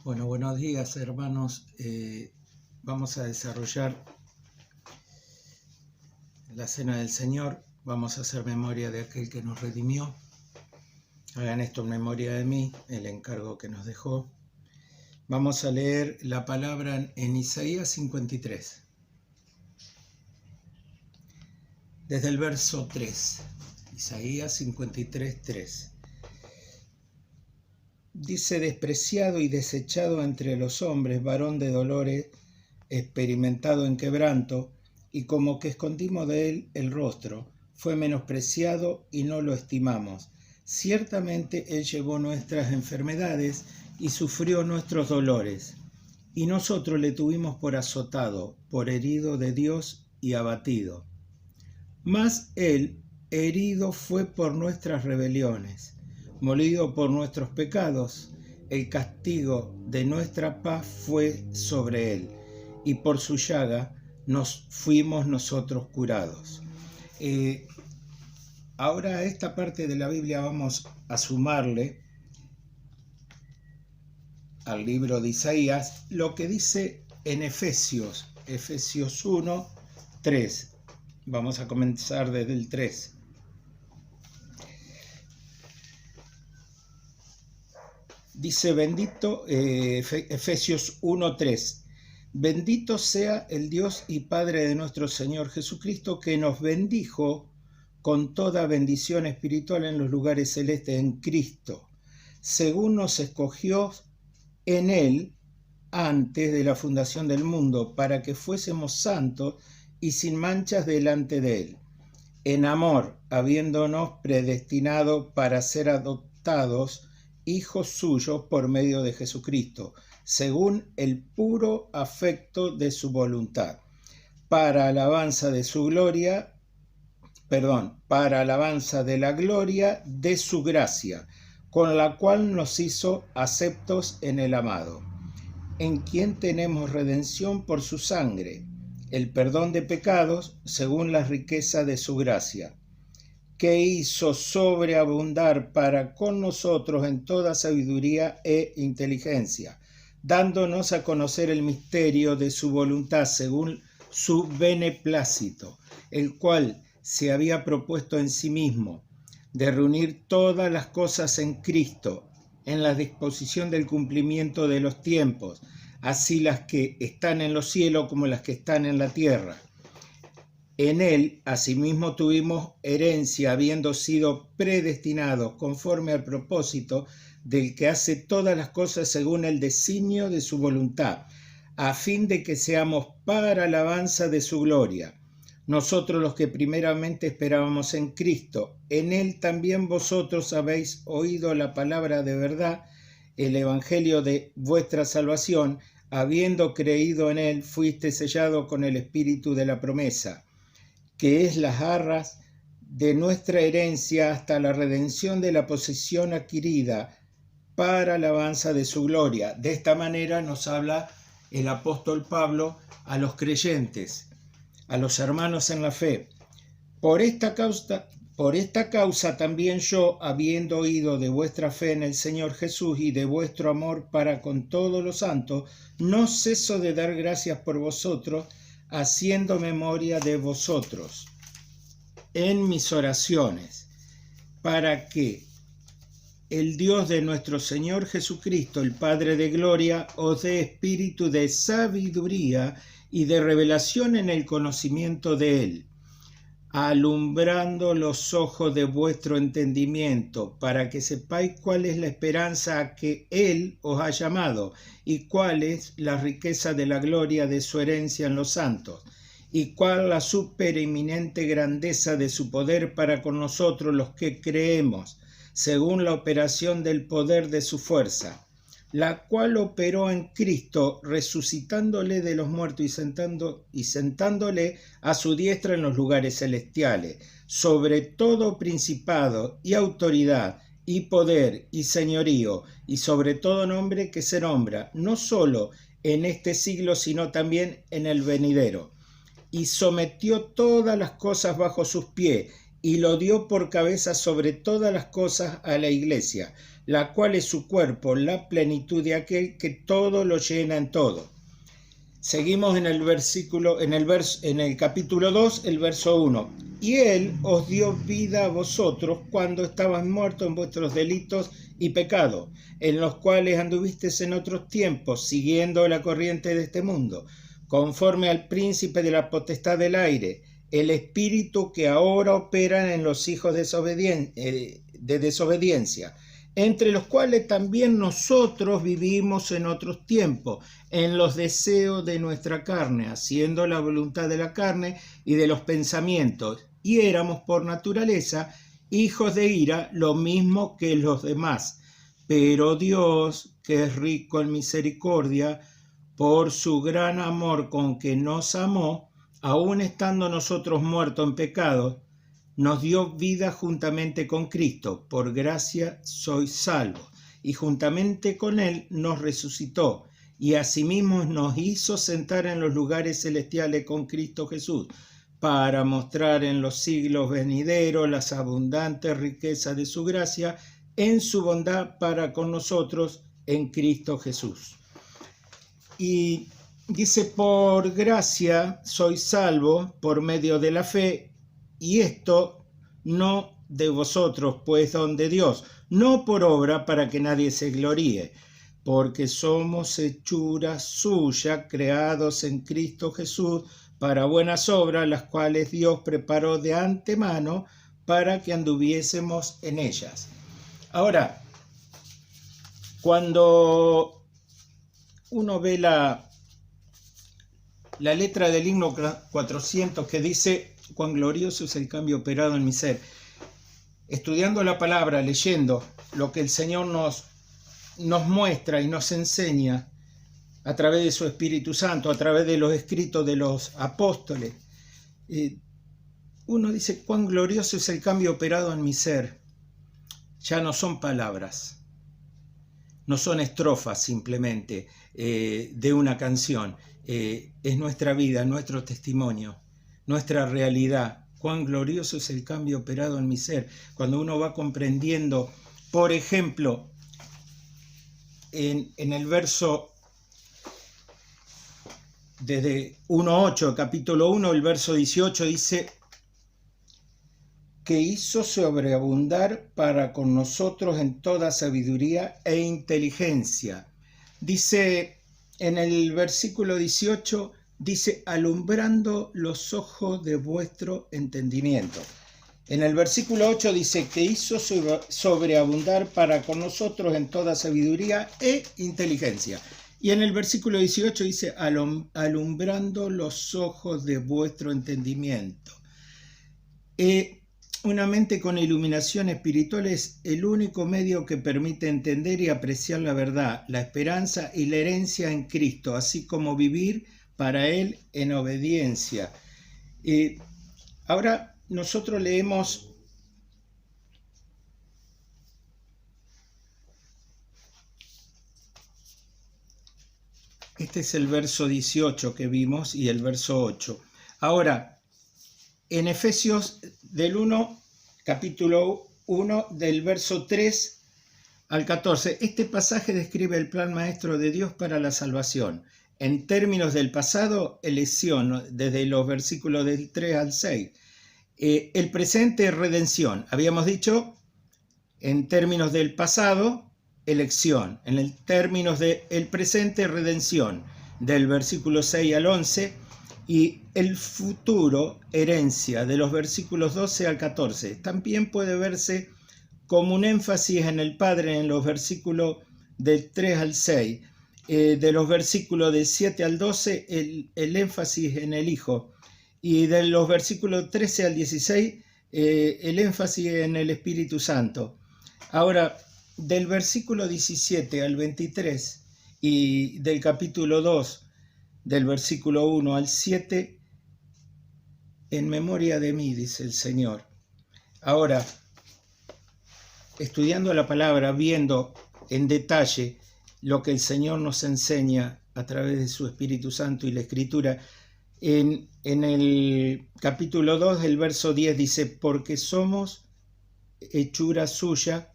Bueno, buenos días, hermanos. Vamos a desarrollar la cena del Señor. Vamos a hacer memoria de aquel que nos redimió. Hagan esto en memoria de mí, el encargo que nos dejó. Vamos a leer la palabra en Isaías 53. Desde el verso 3. Isaías 53, 3. Dice: despreciado y desechado entre los hombres, varón de dolores, experimentado en quebranto, y como que escondimos de él el rostro, fue menospreciado y no lo estimamos. Ciertamente él llevó nuestras enfermedades y sufrió nuestros dolores, y nosotros le tuvimos por azotado, por herido de Dios y abatido. Mas él herido fue por nuestras rebeliones, molido por nuestros pecados. El castigo de nuestra paz fue sobre él, y por su llaga nos fuimos nosotros curados. Ahora a esta parte de la Biblia vamos a sumarle al libro de Isaías lo que dice en Efesios 1, 3. Vamos a comenzar desde el 3. Dice Efesios 1, 3. Bendito sea el Dios y Padre de nuestro Señor Jesucristo, que nos bendijo con toda bendición espiritual en los lugares celestes en Cristo, según nos escogió en Él antes de la fundación del mundo, para que fuésemos santos y sin manchas delante de Él, en amor, habiéndonos predestinado para ser adoptados hijos suyos por medio de Jesucristo, según el puro afecto de su voluntad, para alabanza de la gloria de su gracia, con la cual nos hizo aceptos en el amado, en quien tenemos redención por su sangre, el perdón de pecados según la riqueza de su gracia, que hizo sobreabundar para con nosotros en toda sabiduría e inteligencia, dándonos a conocer el misterio de su voluntad según su beneplácito, el cual se había propuesto en sí mismo, de reunir todas las cosas en Cristo, en la disposición del cumplimiento de los tiempos, así las que están en los cielos como las que están en la tierra. En él, asimismo, tuvimos herencia, habiendo sido predestinados conforme al propósito del que hace todas las cosas según el designio de su voluntad, a fin de que seamos para alabanza de su gloria. Nosotros los que primeramente esperábamos en Cristo, en él también vosotros habéis oído la palabra de verdad, el evangelio de vuestra salvación, habiendo creído en él, fuiste sellado con el espíritu de la promesa, que es las arras de nuestra herencia hasta la redención de la posesión adquirida para alabanza de su gloria. De esta manera nos habla el apóstol Pablo a los creyentes, a los hermanos en la fe. Por esta causa también yo, habiendo oído de vuestra fe en el Señor Jesús y de vuestro amor para con todos los santos, no ceso de dar gracias por vosotros, haciendo memoria de vosotros en mis oraciones, para que el Dios de nuestro Señor Jesucristo, el Padre de gloria, os dé espíritu de sabiduría y de revelación en el conocimiento de Él, alumbrando los ojos de vuestro entendimiento, para que sepáis cuál es la esperanza a que Él os ha llamado, y cuál es la riqueza de la gloria de su herencia en los santos, y cuál la supereminente grandeza de su poder para con nosotros los que creemos, según la operación del poder de su fuerza, la cual operó en Cristo, resucitándole de los muertos y sentándole a su diestra en los lugares celestiales, sobre todo principado y autoridad y poder y señorío, y sobre todo nombre que se nombra, no solo en este siglo, sino también en el venidero. Y sometió todas las cosas bajo sus pies, y lo dio por cabeza sobre todas las cosas a la iglesia, la cual es su cuerpo, la plenitud de aquel que todo lo llena en todo. Seguimos en el capítulo 2, el verso 1. Y él os dio vida a vosotros cuando estabais muertos en vuestros delitos y pecados, en los cuales anduvisteis en otros tiempos, siguiendo la corriente de este mundo, conforme al príncipe de la potestad del aire, el espíritu que ahora opera en los hijos de desobediencia, entre los cuales también nosotros vivimos en otros tiempos, en los deseos de nuestra carne, haciendo la voluntad de la carne y de los pensamientos, y éramos por naturaleza hijos de ira, lo mismo que los demás. Pero Dios, que es rico en misericordia, por su gran amor con que nos amó, aun estando nosotros muertos en pecado, nos dio vida juntamente con Cristo. Por gracia sois salvos, y juntamente con Él nos resucitó, y asimismo nos hizo sentar en los lugares celestiales con Cristo Jesús, para mostrar en los siglos venideros las abundantes riquezas de su gracia en su bondad para con nosotros en Cristo Jesús. Y dice, por gracia sois salvos por medio de la fe, y esto no de vosotros, pues don de Dios, no por obra para que nadie se gloríe, porque somos hechura suya, creados en Cristo Jesús, para buenas obras, las cuales Dios preparó de antemano para que anduviésemos en ellas. Ahora, cuando uno ve la letra del himno 400 que dice, cuán glorioso es el cambio operado en mi ser, estudiando la palabra, leyendo lo que el Señor nos muestra y nos enseña a través de su Espíritu Santo, a través de los escritos de los apóstoles, uno dice, cuán glorioso es el cambio operado en mi ser. Ya no son palabras, no son estrofas simplemente de una canción, es nuestra vida, nuestro testimonio, nuestra realidad. Cuán glorioso es el cambio operado en mi ser. Cuando uno va comprendiendo, por ejemplo, en el verso desde 1.8, capítulo 1, el verso 18 dice, que hizo sobreabundar para con nosotros en toda sabiduría e inteligencia. Dice en el versículo 18, dice, alumbrando los ojos de vuestro entendimiento. En el versículo 8 dice, que hizo sobreabundar para con nosotros en toda sabiduría e inteligencia. Y en el versículo 18 dice, alumbrando los ojos de vuestro entendimiento. Una mente con iluminación espiritual es el único medio que permite entender y apreciar la verdad, la esperanza y la herencia en Cristo, así como vivir para Él en obediencia. Ahora nosotros leemos este es el verso 18 que vimos y el verso 8. Ahora, en Efesios capítulo 1, del verso 3 al 14, este pasaje describe el plan maestro de Dios para la salvación. En términos del pasado, elección, desde los versículos del 3 al 6. El presente, redención. Habíamos dicho, en términos del pasado, elección. En el términos del presente, redención, del versículo 6 al 11, y el futuro, herencia, de los versículos 12 al 14. También puede verse como un énfasis en el Padre en los versículos del 3 al 6, de los versículos del 7 al 12, el énfasis en el Hijo, y de los versículos 13 al 16, el énfasis en el Espíritu Santo. Ahora, del versículo 17 al 23 y del capítulo 2, del versículo 1 al 7, en memoria de mí, dice el Señor. Ahora, estudiando la palabra, viendo en detalle lo que el Señor nos enseña a través de su Espíritu Santo y la Escritura, En el capítulo 2, el verso 10 dice, porque somos hechura suya,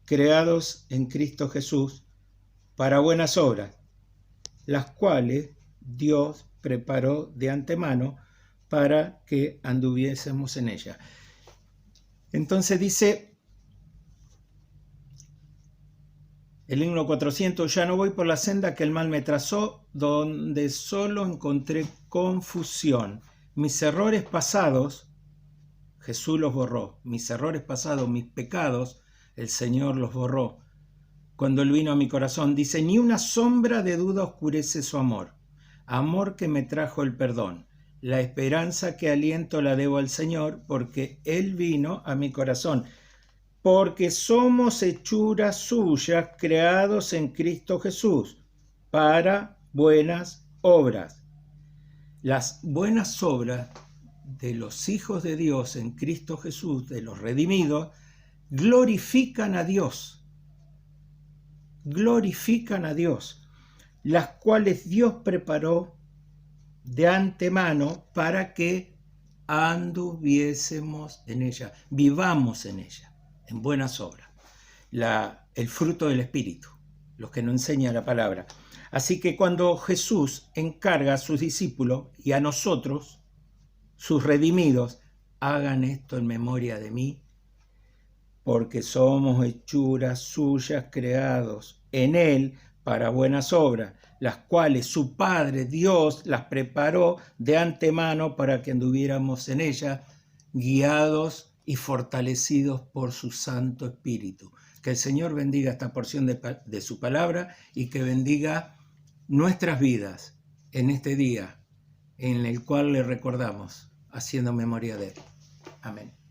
creados en Cristo Jesús, para buenas obras, las cuales Dios preparó de antemano para que anduviésemos en ella. Entonces dice el himno 400, ya no voy por la senda que el mal me trazó, donde solo encontré confusión. Mis errores pasados, Jesús los borró. Mis errores pasados, mis pecados, el Señor los borró. Cuando Él vino a mi corazón, dice, ni una sombra de duda oscurece su amor. Amor que me trajo el perdón. La esperanza que aliento la debo al Señor, porque Él vino a mi corazón. Porque somos hechuras suyas, creados en Cristo Jesús, para buenas obras. Las buenas obras de los hijos de Dios en Cristo Jesús, de los redimidos, glorifican a Dios. Glorifican a Dios, las cuales Dios preparó de antemano para que anduviésemos en ella, vivamos en ella, en buenas obras. El fruto del Espíritu, los que nos enseña la palabra. Así que cuando Jesús encarga a sus discípulos y a nosotros, sus redimidos, hagan esto en memoria de mí, porque somos hechuras suyas, creados en Él para buenas obras, las cuales su Padre Dios las preparó de antemano para que anduviéramos en ellas, guiados y fortalecidos por su Santo Espíritu. Que el Señor bendiga esta porción de su palabra y que bendiga nuestras vidas en este día en el cual le recordamos, haciendo memoria de Él. Amén.